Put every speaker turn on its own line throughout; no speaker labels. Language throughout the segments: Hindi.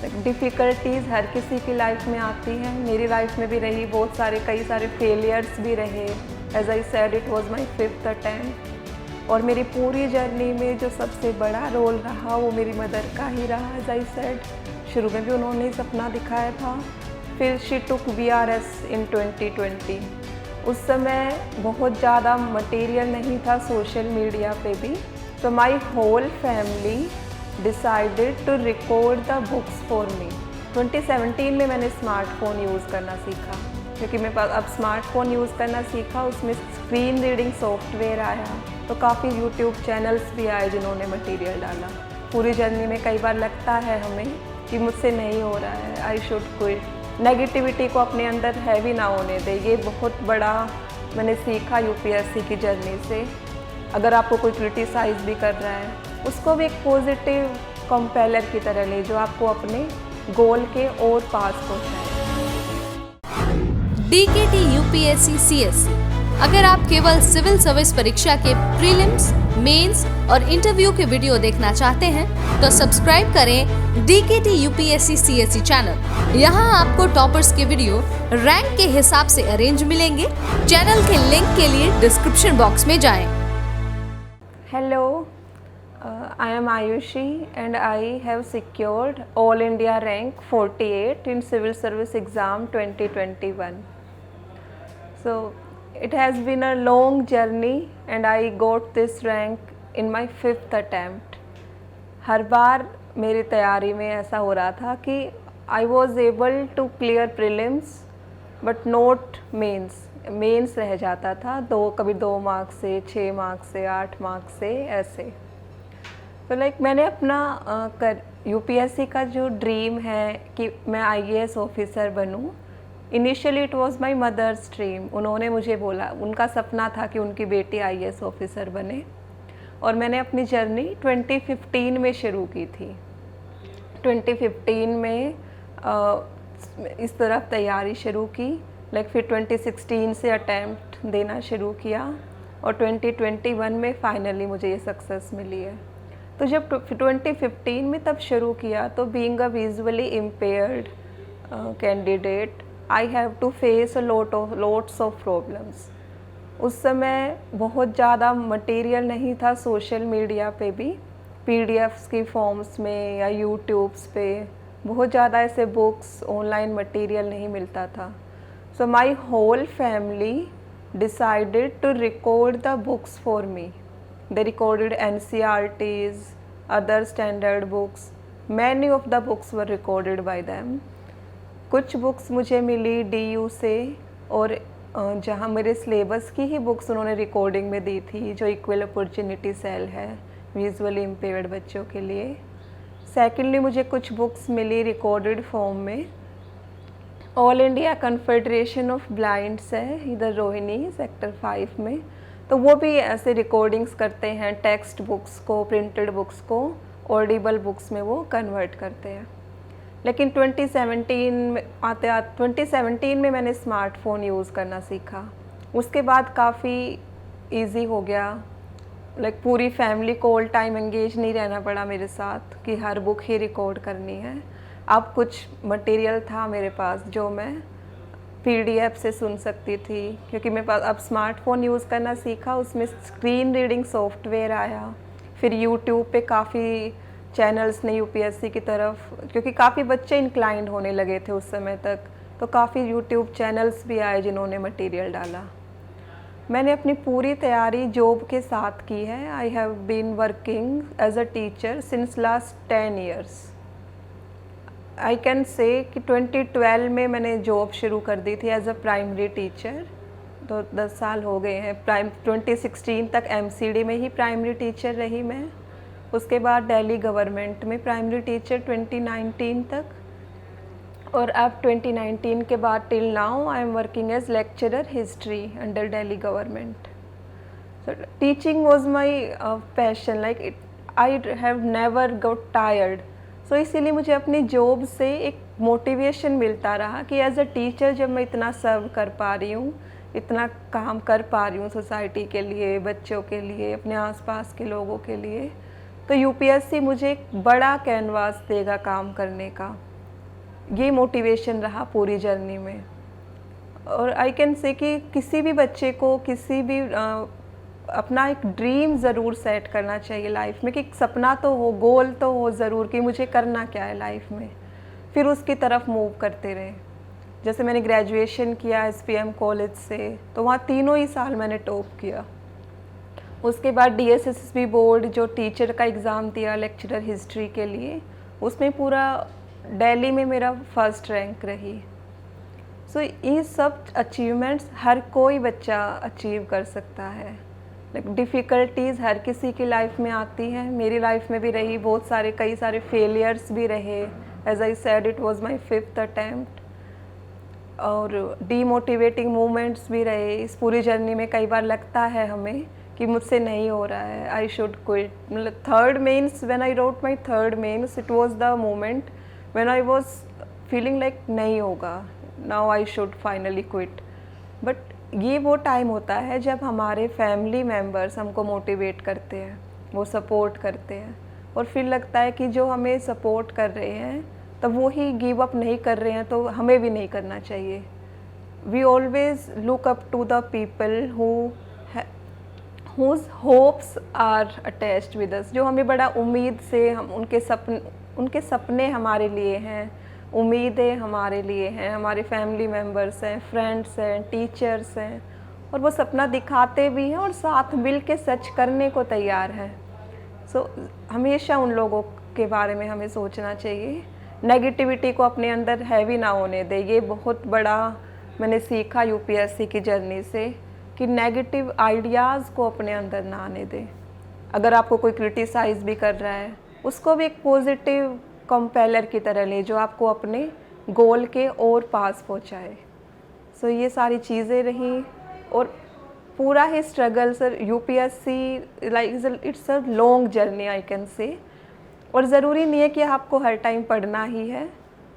डिफ़िकल्टीज़ हर किसी की लाइफ में आती हैं, मेरी लाइफ में भी रही, कई सारे फेलियर्स भी रहे। As I said it was my 5th attempt. और मेरी पूरी जर्नी में जो सबसे बड़ा रोल रहा वो मेरी मदर का ही रहा। एज आई सेड, शुरू में भी उन्होंने ही सपना दिखाया था। फिर शी टुक VRS इन 2020। उस समय बहुत ज़्यादा मटेरियल नहीं था सोशल मीडिया पे भी, तो my whole family decided to record the books for me. 2017 में मैंने स्मार्टफ़ोन यूज़ करना सीखा, क्योंकि मेरे पास अब स्मार्टफ़ोन यूज़ करना सीखा, उसमें स्क्रीन रीडिंग सॉफ्टवेयर आया, तो काफ़ी यूट्यूब चैनल्स भी आए जिन्होंने मटेरियल डाला। पूरी जर्नी में कई बार लगता है हमें कि मुझसे नहीं हो रहा है, आई शुड क्विट। नेगेटिविटी को अपने अंदर हैवी ना होने दे, ये बहुत बड़ा मैंने सीखा UPSC की जर्नी से। अगर आपको कोई क्रिटिसाइज़ भी कर रहा है, उसको भी एक पॉजिटिव कंपेलर की तरह ले, जो आपको अपने गोल के और पास पहुंचाए।
DKT UPSC CSC। अगर आप केवल सिविल सर्विस परीक्षा के प्रीलिम्स, मेंस और इंटरव्यू के वीडियो देखना चाहते हैं तो सब्सक्राइब करें DKT UPSC CSC चैनल। यहाँ आपको टॉपर्स के वीडियो रैंक के हिसाब से अरेंज मिलेंगे। चैनल के लिंक के लिए डिस्क्रिप्शन बॉक्स में जाएं।
Hello, I am Ayushi and I have secured All India rank 48 in Civil Service Exam 2021. So it has been a long journey and I got this rank in my 5th attempt. हर बार मेरी तैयारी में ऐसा हो रहा था कि I was able to clear prelims but not mains. Mains रह जाता था, कभी 2 मार्क्स से, 6 मार्क्स से, 8 मार्क्स से, ऐसे। तो मैंने अपना UPSC का जो ड्रीम है कि मैं IAS ऑफिसर बनूं, initially it was my mother's dream. उन्होंने मुझे बोला, उनका सपना था कि उनकी बेटी IAS ऑफिसर बने, और मैंने अपनी जर्नी 2015 में शुरू की थी। 2015 में इस तरफ तैयारी शुरू की, फिर 2016 से अटैम्प्ट देना शुरू किया, और 2021 में फाइनली मुझे ये सक्सेस मिली है। तो जब 2015 में तब शुरू किया, तो being a visually impaired candidate, I have to face lots of problems. उस समय बहुत ज़्यादा मटेरियल नहीं था सोशल मीडिया पे भी, PDFs की फॉर्म्स में या यूट्यूब्स पे बहुत ज़्यादा ऐसे बुक्स, ऑनलाइन मटेरियल नहीं मिलता था। So my whole family decided to record the books for me. They recorded NCERTs, other standard books. Many of the books were recorded by them. कुछ बुक्स मुझे मिली DU से, और जहाँ मेरे सिलेबस की ही बुक्स उन्होंने रिकॉर्डिंग में दी थी, जो इक्वल अपॉर्चुनिटी सेल है विजुअली इम्पेयर्ड बच्चों के लिए। सेकेंडली मुझे कुछ बुक्स मिली रिकॉर्डेड फॉर्म में। All India confederation of blinds है इधर रोहिणी सेक्टर 5 में, तो वो भी ऐसे रिकॉर्डिंग्स करते हैं, टेक्स्ट बुक्स को, प्रिंटेड बुक्स को ऑडिबल बुक्स में वो कन्वर्ट करते हैं। लेकिन 2017 में मैंने स्मार्टफ़ोन यूज़ करना सीखा। उसके बाद काफ़ी इजी हो गया, पूरी फैमिली को ऑल टाइम एंगेज नहीं रहना पड़ा मेरे साथ कि हर बुक ही रिकॉर्ड करनी है। अब कुछ मटेरियल था मेरे पास जो मैं PDF से सुन सकती थी, क्योंकि मेरे पास अब स्मार्टफ़ोन यूज़ करना सीखा, उसमें स्क्रीन रीडिंग सॉफ्टवेयर आया। फिर यूट्यूब पे काफ़ी चैनल्स ने UPSC की तरफ, क्योंकि काफ़ी बच्चे इंक्लाइंड होने लगे थे उस समय तक, तो काफ़ी यूट्यूब चैनल्स भी आए जिन्होंने मटेरियल डाला। मैंने अपनी पूरी तैयारी जॉब के साथ की है। I have been working as a teacher since last 10 years. I can say कि 2012 में मैंने जॉब शुरू कर दी थी एज अ प्राइमरी टीचर, तो 10 साल हो गए हैं। 2016 तक MCD में ही प्राइमरी टीचर रही मैं, उसके बाद दिल्ली गवर्नमेंट में प्राइमरी टीचर 2019 तक, और अब 2019 के बाद till now I am working as lecturer history under Delhi government. So teaching was my passion, I have never got tired. So इसीलिए मुझे अपनी जॉब से एक मोटिवेशन मिलता रहा कि एज अ टीचर जब मैं इतना सर्व कर पा रही हूँ, इतना काम कर पा रही हूँ सोसाइटी के लिए, बच्चों के लिए, अपने आसपास के लोगों के लिए, तो UPSC मुझे एक बड़ा कैनवास देगा काम करने का। ये मोटिवेशन रहा पूरी जर्नी में। और आई कैन से कि किसी भी बच्चे को किसी भी अपना एक ड्रीम ज़रूर सेट करना चाहिए लाइफ में, कि एक सपना तो हो, गोल तो हो ज़रूर कि मुझे करना क्या है लाइफ में, फिर उसकी तरफ मूव करते रहे। जैसे मैंने ग्रेजुएशन किया SPM कॉलेज से, तो वहाँ तीनों ही साल मैंने टॉप किया। उसके बाद DSSB बोर्ड जो टीचर का एग्ज़ाम दिया लेक्चरर हिस्ट्री के लिए, उसमें पूरा दिल्ली में मेरा फर्स्ट रैंक रही। सो ये सब अचीवमेंट्स हर कोई बच्चा अचीव कर सकता है। लाइक डिफ़िकल्टीज़ हर किसी की लाइफ में आती हैं, मेरी लाइफ में भी रही, बहुत सारे कई सारे फेलियर्स भी रहे। As I said it was my 5th attempt. और डीमोटिवेटिंग मोमेंट्स भी रहे इस पूरी जर्नी में। कई बार लगता है हमें कि मुझसे नहीं हो रहा है, आई शुड क्विट। मतलब third mains, when I wrote my third mains, it was the moment when I was feeling like नहीं होगा, now I should finally quit. But ये वो टाइम होता है जब हमारे फैमिली मेम्बर्स हमको मोटिवेट करते हैं, वो सपोर्ट करते हैं, और फिर लगता है कि जो हमें सपोर्ट कर रहे हैं तब वो ही गिव अप नहीं कर रहे हैं, तो हमें भी नहीं करना चाहिए। We always look up to the people whose hopes are attached with us, जो हमें बड़ा उम्मीद से, हम उनके सपने हमारे लिए हैं, उम्मीदें हमारे लिए हैं, हमारे फैमिली मेम्बर्स हैं, फ्रेंड्स हैं, टीचर्स हैं, और वो सपना दिखाते भी हैं और साथ मिल के सच करने को तैयार हैं। सो हमेशा उन लोगों के बारे में हमें सोचना चाहिए, नेगेटिविटी को अपने अंदर हैवी ना होने दे। ये बहुत बड़ा मैंने सीखा UPSC की जर्नी से, कि नेगेटिव आइडियाज़ को अपने अंदर ना आने दें। अगर आपको कोई क्रिटिसाइज़ भी कर रहा है, उसको भी एक पॉजिटिव कंपेलर की तरह ले, जो आपको अपने गोल के और पास पहुंचाए। सो ये सारी चीज़ें रहीं, और पूरा ही struggle sir, UPSC like it's a long journey I can say. और ज़रूरी नहीं है कि आपको हर टाइम पढ़ना ही है।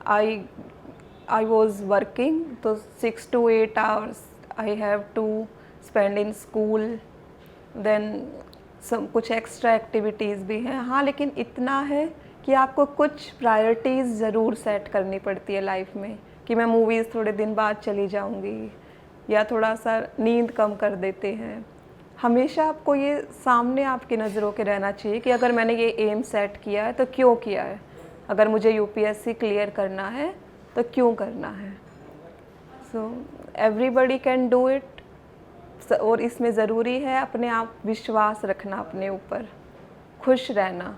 आई वॉज वर्किंग, तो 6 to 8 hours I have to spend in school, then सब कुछ एक्स्ट्रा एक्टिविटीज़ भी हैं। हाँ, लेकिन इतना है कि आपको कुछ प्रायोरिटीज़ ज़रूर सेट करनी पड़ती है लाइफ में, कि मैं मूवीज़ थोड़े दिन बाद चली जाऊंगी, या थोड़ा सा नींद कम कर देते हैं। हमेशा आपको ये सामने आपकी नज़रों के रहना चाहिए कि अगर मैंने ये एम सेट किया है तो क्यों किया है, अगर मुझे UPSC क्लियर करना है तो क्यों करना है। So everybody can do it. और इसमें ज़रूरी है अपने आप विश्वास रखना, अपने ऊपर खुश रहना।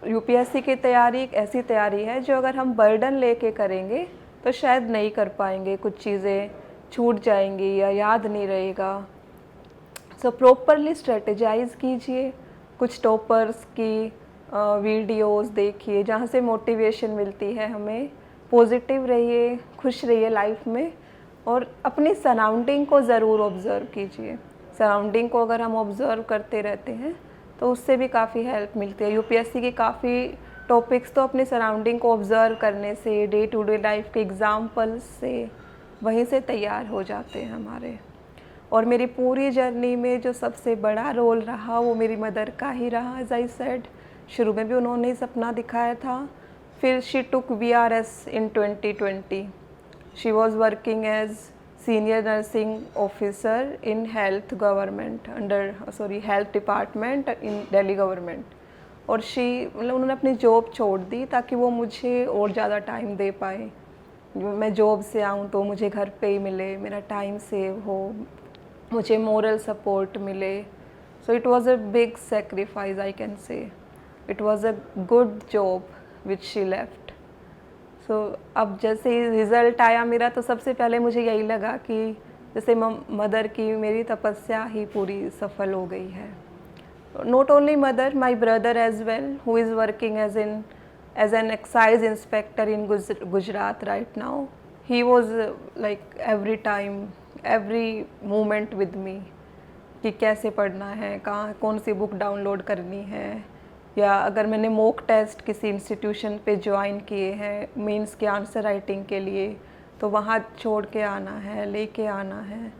UPSC की तैयारी एक ऐसी तैयारी है जो अगर हम बर्डन लेके करेंगे तो शायद नहीं कर पाएंगे, कुछ चीज़ें छूट जाएंगी या याद नहीं रहेगा। सो प्रॉपरली स्ट्रेटेजाइज़ कीजिए, कुछ टॉपर्स की वीडियोस देखिए जहाँ से मोटिवेशन मिलती है हमें। पॉजिटिव रहिए, खुश रहिए लाइफ में, और अपनी सराउंडिंग को ज़रूर ऑब्ज़र्व कीजिए। सराउंडिंग को अगर हम ऑब्ज़र्व करते रहते हैं तो उससे भी काफ़ी हेल्प मिलती है। UPSC की काफ़ी टॉपिक्स तो अपनी सराउंडिंग को ऑब्ज़र्व करने से, डे टू डे लाइफ के एग्ज़ाम्पल्स से, वहीं से तैयार हो जाते हैं हमारे। और मेरी पूरी जर्नी में जो सबसे बड़ा रोल रहा वो मेरी मदर का ही रहा। एज आई सेड, शुरू में भी उन्होंने ही सपना दिखाया था। फिर she took VRS in 2020। She was working as senior nursing officer in health department in Delhi government. और मतलब उन्होंने अपनी जॉब छोड़ दी ताकि वो मुझे और ज़्यादा टाइम दे पाए। मैं जॉब से आऊँ तो मुझे घर पे ही मिले, मेरा टाइम सेव हो, मुझे मोरल सपोर्ट मिले। So it was a big sacrifice I can say. It was a good job which she left. So अब जैसे रिज़ल्ट आया मेरा, तो सबसे पहले मुझे यही लगा कि जैसे मदर की मेरी तपस्या ही पूरी सफल हो गई है। Not only mother, my brother as well, who is working as an excise inspector in Gujarat right now. He was like every moment with me, कि कैसे पढ़ना है, कहाँ कौन सी बुक डाउनलोड करनी है, या अगर मैंने मॉक टेस्ट किसी इंस्टीट्यूशन पे ज्वाइन किए हैं मेंस के आंसर राइटिंग के लिए, तो वहाँ छोड़ के आना है, लेके आना है।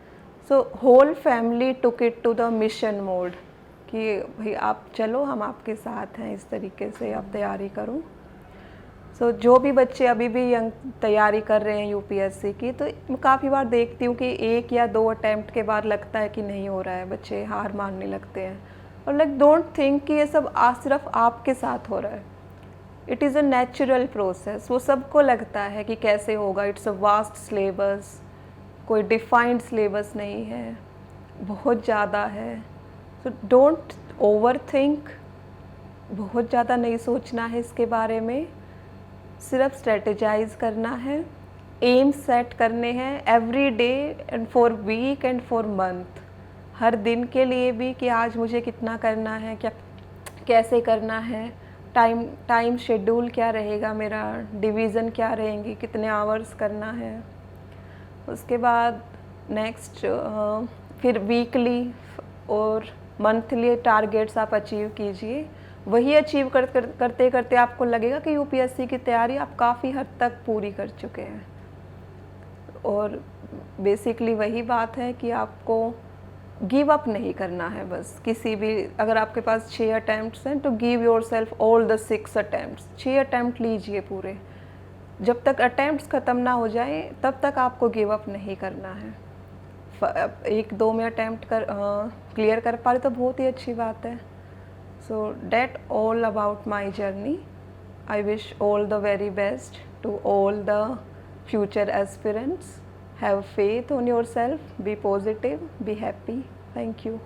So whole family took it to the mission mode, कि भाई आप चलो, हम आपके साथ हैं, इस तरीके से आप तैयारी करो। सो जो भी बच्चे अभी भी यंग तैयारी कर रहे हैं यूपीएससी की, तो मैं काफ़ी बार देखती हूँ कि 1 या 2 अटैम्प्ट के बाद लगता है कि नहीं हो रहा है, बच्चे हार मानने लगते हैं। और लाइक डोंट थिंक कि ये सब सिर्फ आपके साथ हो रहा है। It is a natural process. वो सबको लगता है कि कैसे होगा, इट्स अ वास्ट सिलेबस, कोई डिफाइंड सिलेबस नहीं है, बहुत ज़्यादा है। सो डोंट ओवर थिंक, बहुत ज़्यादा नहीं सोचना है इसके बारे में, सिर्फ स्ट्रेटेजाइज करना है, एम सेट करने हैं every day and for weekend for month, हर दिन के लिए भी कि आज मुझे कितना करना है, क्या कैसे करना है, टाइम शेड्यूल क्या रहेगा मेरा, डिवीज़न क्या रहेंगी, कितने आवर्स करना है। उसके बाद नेक्स्ट फिर वीकली और मंथली टारगेट्स आप अचीव कीजिए। वही अचीव करते करते आपको लगेगा कि यूपीएससी की तैयारी आप काफ़ी हद तक पूरी कर चुके हैं। और बेसिकली वही बात है कि आपको गिव अप नहीं करना है बस किसी भी, अगर आपके पास 6 अटैम्प्ट्स हैं तो give your self all the 6 attempts, 6 attempt लीजिए पूरे। जब तक अटैम्प्ट्स ख़त्म ना हो जाए तब तक आपको गिव अप नहीं करना है। 1-2 में अटैम्प्ट क्लियर कर पा रहे तो बहुत ही अच्छी बात है। So that all about my journey. I wish all the very best to all the future aspirants. Have faith on yourself, be positive, be happy. Thank you.